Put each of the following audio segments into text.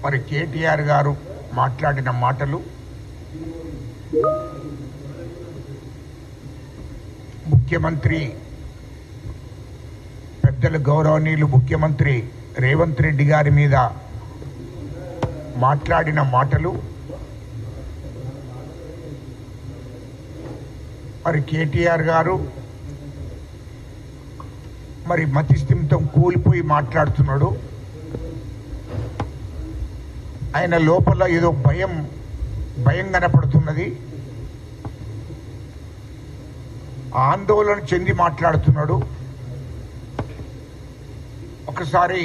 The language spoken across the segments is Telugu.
మరి కేటీఆర్ గారు మాట్లాడిన మాటలు ముఖ్యమంత్రి పెద్దలు గౌరవనీయులు ముఖ్యమంత్రి రేవంత్ రెడ్డి గారి మీద మాట్లాడిన మాటలు మరి కేటీఆర్ గారు మరి మతిస్థిమితం కూలిపోయి మాట్లాడుతున్నాడు. ఆయన లోపల ఏదో భయం కనపడుతున్నది, ఆందోళన చెంది మాట్లాడుతున్నాడు. ఒకసారి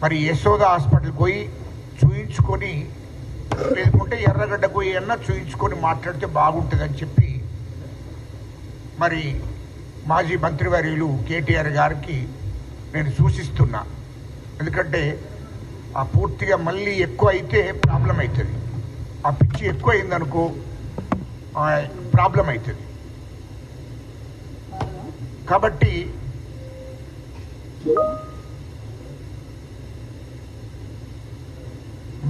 మరి యశోద హాస్పిటల్కి పోయి చూయించుకొని, లేకుంటే ఎర్రగడ్డ పోయి అన్నా చూయించుకొని మాట్లాడితే బాగుంటుందని చెప్పి మరి మాజీ మంత్రివర్యులు కేటీఆర్ గారికి నేను సూచిస్తున్నా. ఎందుకంటే ఆ పూర్తిగా మళ్ళీ ఎక్కువ అయితే ప్రాబ్లం అవుతుంది, ఆ పిచ్చి ఎక్కువ అయిందనుకో ప్రాబ్లం అవుతుంది. కాబట్టి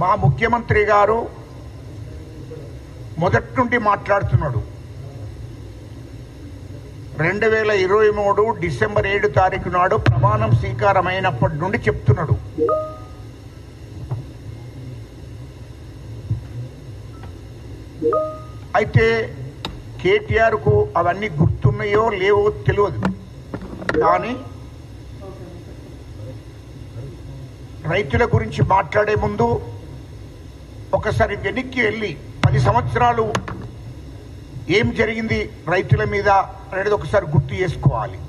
మా ముఖ్యమంత్రి గారు మొదటి నుండి మాట్లాడుతున్నాడు. 2023 డిసెంబర్ 7 తారీఖు నాడు ప్రమాణం స్వీకారమైనప్పటి నుండి చెప్తున్నాడు. అయితే కేటీఆర్కు అవన్నీ గుర్తున్నాయో లేవో తెలియదు, కానీ రైతుల గురించి మాట్లాడే ముందు ఒకసారి వెనక్కి వెళ్ళి 10 సంవత్సరాలు ఏం జరిగింది రైతుల మీద అనేది ఒకసారి గుర్తు చేసుకోవాలి.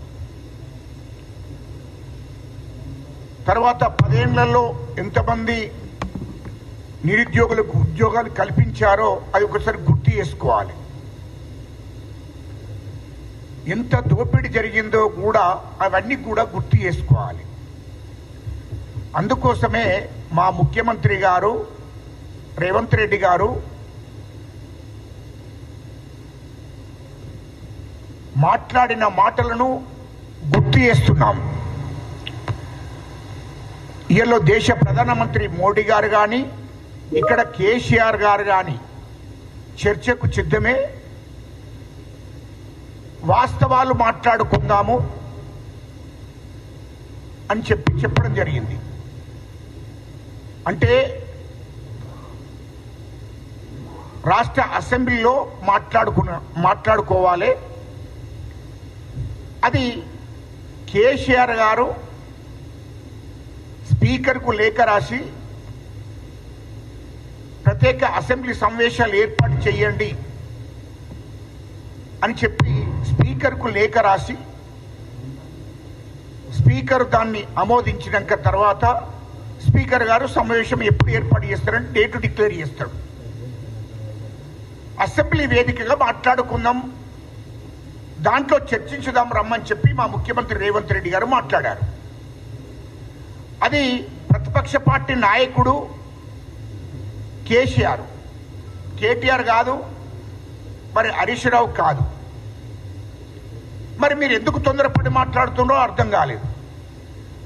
తర్వాత 10 ఏళ్లలో ఎంతమంది నిరుద్యోగులకు ఉద్యోగాలు కల్పించారో అది ఒకసారి గుర్తు చేసుకోవాలి. ఎంత దోపిడీ జరిగిందో కూడా అవన్నీ కూడా గుర్తు చేసుకోవాలి. అందుకోసమే మా ముఖ్యమంత్రి గారు రేవంత్ రెడ్డి గారు మాట్లాడిన మాటలను గుర్తు చేస్తున్నాం. ఇయలో దేశ ప్రధానమంత్రి మోడీ గారు కానీ ఇక్కడ కేసీఆర్ గారు కానీ చర్చకు సిద్ధమే. వాస్తవాలు మాట్లాడుకుందాము అని చెప్పడం జరిగింది. అంటే రాష్ట్ర అసెంబ్లీలో మాట్లాడుకోవాలి. అది కేసీఆర్ గారు స్పీకర్కు లేఖ రాసి ప్రత్యేక అసెంబ్లీ సమావేశాలు ఏర్పాటు చేయండి అని చెప్పి స్పీకర్కు లేఖ రాసి స్పీకర్ దాన్ని ఆమోదించినాక తర్వాత స్పీకర్ గారు సమావేశం ఎప్పుడు ఏర్పాటు చేస్తారని డేటు డిక్లేర్ చేస్తాడు. అసెంబ్లీ వేదికగా మాట్లాడుకుందాం, దాంట్లో చర్చించుదాం రమ్మని చెప్పి మా ముఖ్యమంత్రి రేవంత్ రెడ్డి గారు మాట్లాడారు. అది ప్రతిపక్ష పార్టీ నాయకుడు కేటీఆర్ కాదు, మరి హరీష్ రావు కాదు. మరి మీరు ఎందుకు తొందరపడి మాట్లాడుతున్నారో అర్థం కాలేదు.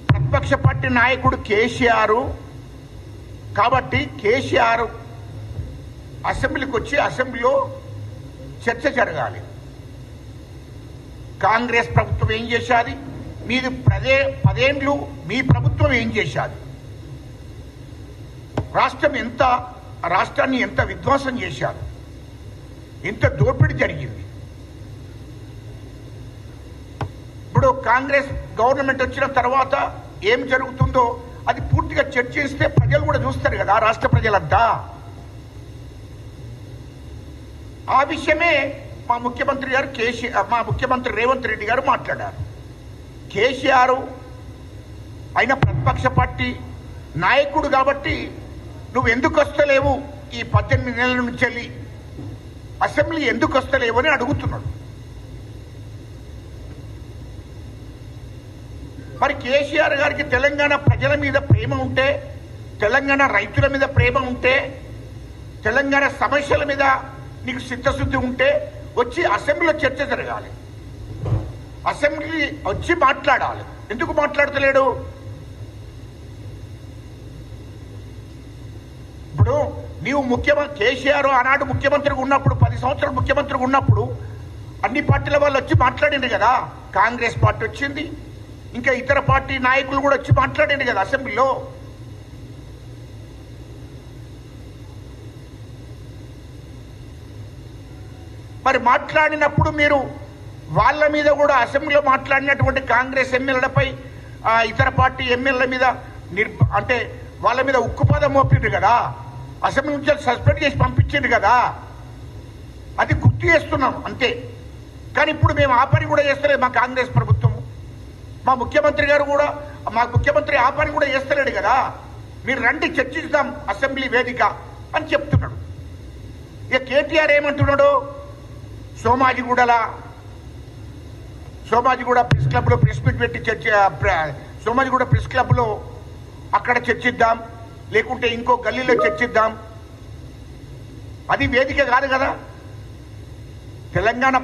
ప్రతిపక్ష పార్టీ నాయకుడు కేసీఆర్ కాబట్టి కేసీఆర్ అసెంబ్లీకి వచ్చి అసెంబ్లీలో చర్చ జరగాలి. కాంగ్రెస్ ప్రభుత్వం ఏం చేశాది, మీది 10 ఏళ్ళు మీ ప్రభుత్వం ఏం చేశాది, రాష్ట్రాన్ని ఎంత విధ్వంసం చేశారు, ఎంత దోపిడీ జరిగింది. ఇప్పుడు కాంగ్రెస్ గవర్నమెంట్ వచ్చిన తర్వాత ఏం జరుగుతుందో అది పూర్తిగా చర్చిస్తే ప్రజలు కూడా చూస్తారు కదా, రాష్ట్ర ప్రజలంతా. ఆ విషయమే మా ముఖ్యమంత్రి రేవంత్ రెడ్డి గారు మాట్లాడారు. కేసీఆర్ ఆయన ప్రతిపక్ష పార్టీ నాయకుడు కాబట్టి నువ్వు ఎందుకు వస్తలేవు, ఈ 18 నెలల నుంచి వెళ్ళి అసెంబ్లీ ఎందుకు వస్తలేవు అని అడుగుతున్నాడు. మరి కేసీఆర్ గారికి తెలంగాణ ప్రజల మీద ప్రేమ ఉంటే, తెలంగాణ రైతుల మీద ప్రేమ ఉంటే, తెలంగాణ సమస్యల మీద నీకు చిత్తశుద్ధి ఉంటే వచ్చి అసెంబ్లీలో చర్చ జరగాలి, అసెంబ్లీ వచ్చి మాట్లాడాలి. ఎందుకు మాట్లాడతలేడు? నీవు ముఖ్యమంత్రి కేసీఆర్ ఆనాడు ముఖ్యమంత్రిగా ఉన్నప్పుడు 10 సంవత్సరాలు ముఖ్యమంత్రిగా ఉన్నప్పుడు అన్ని పార్టీల వాళ్ళు వచ్చి మాట్లాడింది కదా. కాంగ్రెస్ పార్టీ వచ్చింది, ఇంకా ఇతర పార్టీ నాయకులు కూడా వచ్చి మాట్లాడింది కదా అసెంబ్లీలో. మరి మాట్లాడినప్పుడు మీరు వాళ్ళ మీద కూడా అసెంబ్లీలో మాట్లాడినటువంటి కాంగ్రెస్ ఎమ్మెల్యేలపై ఇతర పార్టీ ఎమ్మెల్యేల మీద అంటే వాళ్ళ మీద ఉక్కుపాదం మోపిండ్రు కదా, అసెంబ్లీ నుంచి సస్పెండ్ చేసి పంపించింది కదా. అది గుర్తు చేస్తున్నాం అంతే. కానీ ఇప్పుడు మేము ఆ పని కూడా చేస్తలేదు మా కాంగ్రెస్ ప్రభుత్వం. మా ముఖ్యమంత్రి గారు కూడా మా ముఖ్యమంత్రి ఆ పని కూడా చేస్తలేడు కదా. మీరు రండి చర్చిద్దాం అసెంబ్లీ వేదిక అని చెప్తున్నాడు. ఇక కేటీఆర్ ఏమంటున్నాడు, సోమాజిగూడ ప్రెస్ క్లబ్లో ప్రెస్ మీట్ పెట్టి సోమాజిగూడ ప్రెస్ క్లబ్లో అక్కడ చర్చిద్దాం, లేకుంటే ఇంకో గల్లీలో చర్చిద్దాం. అది వేదిక కాదు కదా. తెలంగాణ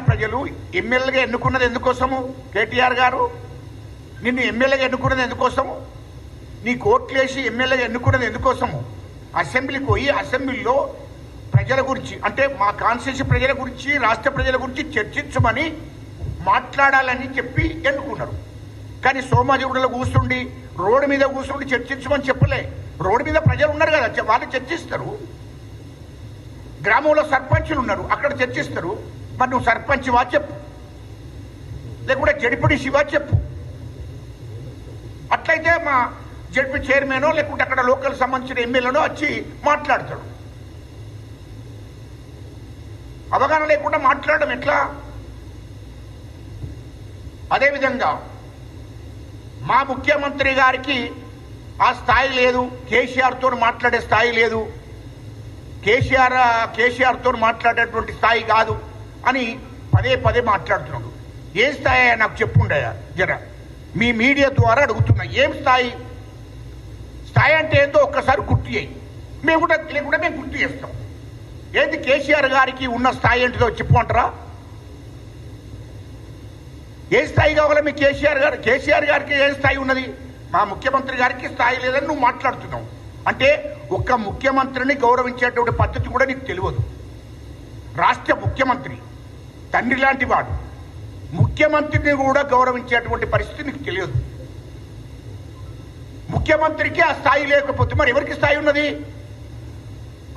ప్రజలు ఎమ్మెల్యేగా ఎన్నుకున్నది ఎందుకోసము? కేటీఆర్ గారు నిన్ను ఎమ్మెల్యేగా ఎన్నుకున్నది ఎందుకోసము? నీ కోట్లేసి ఎమ్మెల్యేగా ఎన్నుకున్నది ఎందుకోసము? అసెంబ్లీకి పోయి అసెంబ్లీలో ప్రజల గురించి అంటే మా కాన్స్టిట్యూన్సీ ప్రజల గురించి, రాష్ట్ర ప్రజల గురించి చర్చించమని మాట్లాడాలని చెప్పి ఎన్నుకున్నారు. కానీ సోమాజిగూడలో కూర్చుండి రోడ్డు మీద కూర్చుండి చర్చించమని చెప్పలే. రోడ్డు మీద ప్రజలు ఉన్నారు కదా, వాళ్ళు చర్చిస్తారు. గ్రామంలో సర్పంచులు ఉన్నారు, అక్కడ చర్చిస్తారు. మరి నువ్వు సర్పంచ్ వా చెప్పు, లేకుంటే జడిపిడి శివా చెప్పు. అట్లయితే మా జడ్పీ చైర్మనో లేకుంటే అక్కడ లోకల్ సంబంధించిన ఎమ్మెల్యేనో వచ్చి మాట్లాడతాడు. అవగాహన లేకుండా మాట్లాడడం ఎట్లా? అదేవిధంగా మా ముఖ్యమంత్రి గారికి ఆ స్థాయి లేదు, కేసీఆర్తో మాట్లాడే స్థాయి లేదు, కేసీఆర్తో మాట్లాడేటువంటి స్థాయి కాదు అని పదే మాట్లాడుతున్నాడు. ఏ స్థాయి నాకు చెప్పుండయా జర, మీ మీడియా ద్వారా అడుగుతున్నా. ఏం స్థాయి అంటే ఏందో ఒక్కసారి గుర్తు చేయి. మేము కూడా మేము గుర్తు చేస్తాం. ఏంటి కేసీఆర్ గారికి ఉన్న స్థాయి ఏంటిదో చెప్పుకుంటారా? ఏ స్థాయి కావాలా మీ కేసీఆర్ గారికి ఏ స్థాయి ఉన్నది? మా ముఖ్యమంత్రి గారికి స్థాయి లేదని నువ్వు మాట్లాడుతున్నావు. అంటే ఒక్క ముఖ్యమంత్రిని గౌరవించేటువంటి పద్ధతి కూడా నీకు తెలియదు. రాష్ట్ర ముఖ్యమంత్రి తండ్రి లాంటి వాడు, ముఖ్యమంత్రిని కూడా గౌరవించేటువంటి పరిస్థితి నీకు తెలియదు. ముఖ్యమంత్రికి ఆ స్థాయి లేకపోతే మరి ఎవరికి స్థాయి ఉన్నది?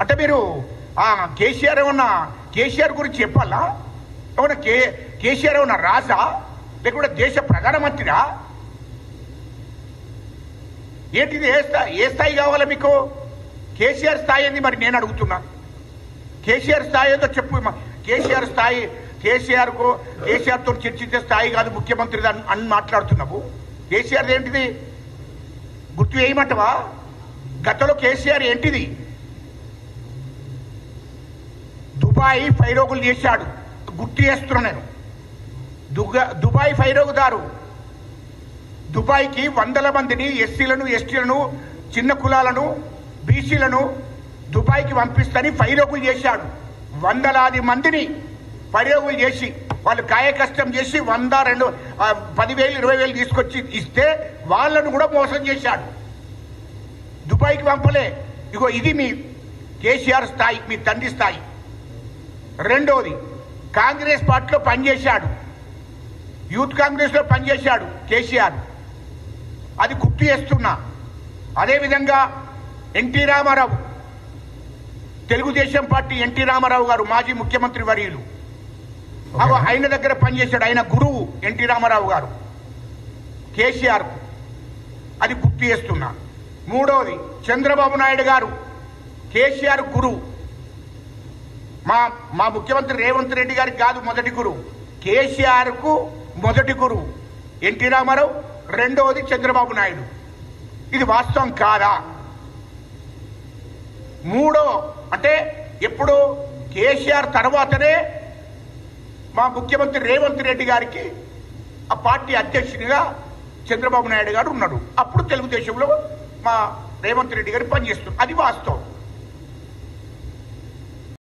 అంటే మీరు కేసీఆర్ గురించి చెప్పాలా? ఏమన్నా కేసీఆర్ ఏమన్నా రాజా లేకుంటే దేశ ప్రధానమంత్రిరా? ఏంటిది? ఏ స్థాయి కావాలా మీకు? కేసీఆర్ స్థాయి ఏంది మరి నేను అడుగుతున్నా. కేసీఆర్ స్థాయి ఏదో చెప్పు. కేసీఆర్ స్థాయి కేసీఆర్తో చర్చించే స్థాయి కాదు ముఖ్యమంత్రి అని మాట్లాడుతున్నావు. కేసీఆర్ ఏంటిది గుర్తు వేయమంటవా? గతంలో కేసీఆర్ ఏంటిది? దుబాయ్ ఫైరోగులు చేశాడు, గుర్తు చేస్తున్నా నేను. దుబాయ్ ఫైరోగుదారు దుబాయ్కి 100 మందిని ఎస్సీలను, ఎస్టీలను, చిన్న కులాలను, బీసీలను దుబాయ్కి పంపిస్తని ఫైరోగులు చేశాడు. 100 మందిని ఫైరోగులు చేసి వాళ్ళు కాయ కష్టం చేసి 100, 2, 10,000, 20,000 తీసుకొచ్చి ఇస్తే వాళ్ళను కూడా మోసం చేశాడు. దుబాయ్కి పంపలే. ఇగో ఇది మీ కేసీఆర్ స్థాయి, మీ తండ్రి స్థాయి. రెండోది, కాంగ్రెస్ పార్టీలో పనిచేశాడు, యూత్ కాంగ్రెస్లో పనిచేశాడు కేసీఆర్. అది గుర్తు చేస్తున్నా. అదేవిధంగా ఎన్టీ రామారావు, తెలుగుదేశం పార్టీ ఎన్టీ రామారావు గారు మాజీ ముఖ్యమంత్రి వర్యులు, ఆయన దగ్గర పనిచేశాడు. ఆయన గురువు ఎన్టీ రామారావు గారు కేసీఆర్. అది గుర్తు చేస్తున్నా. మూడోది, చంద్రబాబు నాయుడు గారు కేసీఆర్ గురువు. మా ముఖ్యమంత్రి రేవంత్ రెడ్డి గారికి కాదు మొదటి గురువు, కేసీఆర్కు మొదటి గురువు ఎన్టీ రామారావు, రెండవది చంద్రబాబు నాయుడు. ఇది వాస్తవం కాదా? మూడో అంటే ఎప్పుడు కేసీఆర్ తర్వాతనే మా ముఖ్యమంత్రి రేవంత్ రెడ్డి గారికి ఆ పార్టీ అధ్యక్షునిగా చంద్రబాబు నాయుడు గారు ఉన్నాడు. అప్పుడు తెలుగుదేశంలో మా రేవంత్ రెడ్డి గారు పనిచేస్తున్నారు. అది వాస్తవం.